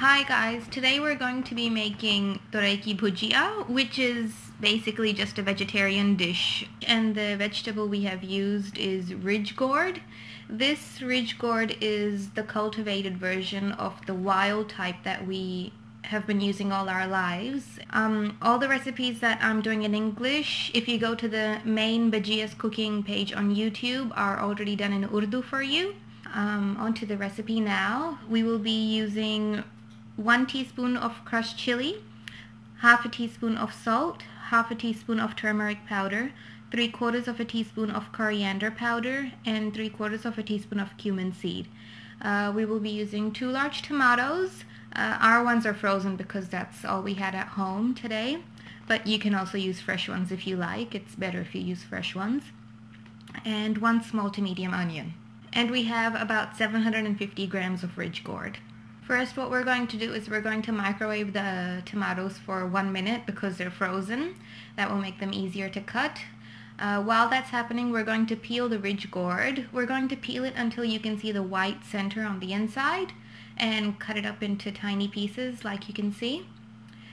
Hi guys, today we're going to be making TORAI ki bhujia, which is basically just a vegetarian dish, and the vegetable we have used is ridge gourd. This ridge gourd is the cultivated version of the wild type that we have been using all our lives. All the recipes that I'm doing in English, if you go to the main Bajias cooking page on YouTube, are already done in Urdu for you. Onto the recipe now. We will be using 1 teaspoon of crushed chili, half a teaspoon of salt, half a teaspoon of turmeric powder, 3/4 of a teaspoon of coriander powder, and 3/4 of a teaspoon of cumin seed. We will be using 2 large tomatoes. Our ones are frozen because that's all we had at home today, but you can also use fresh ones if you like. It's better if you use fresh ones. And 1 small to medium onion. And we have about 750 grams of ridge gourd. First, what we're going to do is we're going to microwave the tomatoes for 1 minute because they're frozen. That will make them easier to cut. While that's happening, we're going to peel the ridge gourd. We're going to peel it until you can see the white center on the inside and cut it up into tiny pieces like you can see.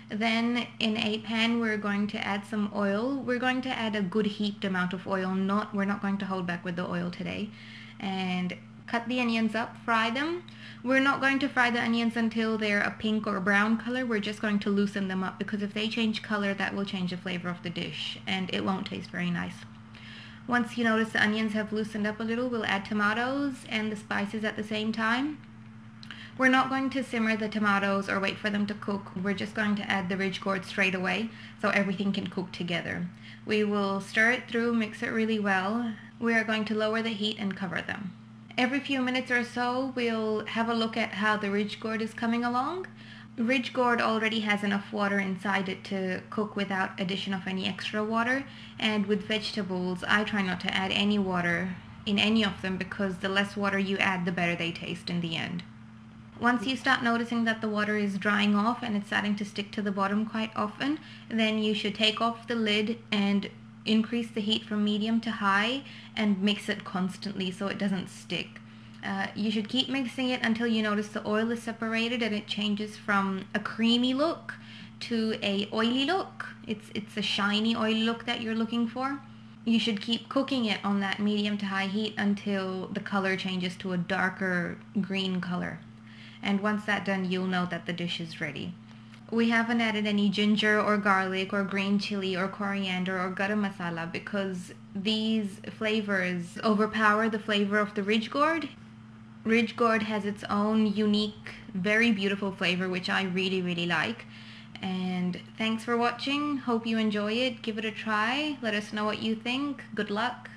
Then in a pan, we're going to add some oil. We're going to add a good heaped amount of oil. We're not going to hold back with the oil today. And cut the onions up, fry them. We're not going to fry the onions until they're a pink or brown color. We're just going to loosen them up because if they change color, that will change the flavor of the dish and it won't taste very nice. Once you notice the onions have loosened up a little, we'll add tomatoes and the spices at the same time. We're not going to simmer the tomatoes or wait for them to cook. We're just going to add the ridge gourd straight away so everything can cook together. We will stir it through, mix it really well. We are going to lower the heat and cover them. Every few minutes or so, we'll have a look at how the ridge gourd is coming along. Ridge gourd already has enough water inside it to cook without addition of any extra water. And with vegetables, I try not to add any water in any of them because the less water you add, the better they taste in the end. Once you start noticing that the water is drying off and it's starting to stick to the bottom quite often, then you should take off the lid and increase the heat from medium to high and mix it constantly so it doesn't stick. You should keep mixing it until you notice the oil is separated and it changes from a creamy look to a oily look. It's a shiny oily look that you're looking for. You should keep cooking it on that medium to high heat until the color changes to a darker green color. And once that's done, you'll know that the dish is ready. We haven't added any ginger or garlic or green chili or coriander or garam masala because these flavors overpower the flavor of the ridge gourd. Ridge gourd has its own unique, very beautiful flavor which I really like. And thanks for watching. Hope you enjoy it. Give it a try. Let us know what you think. Good luck.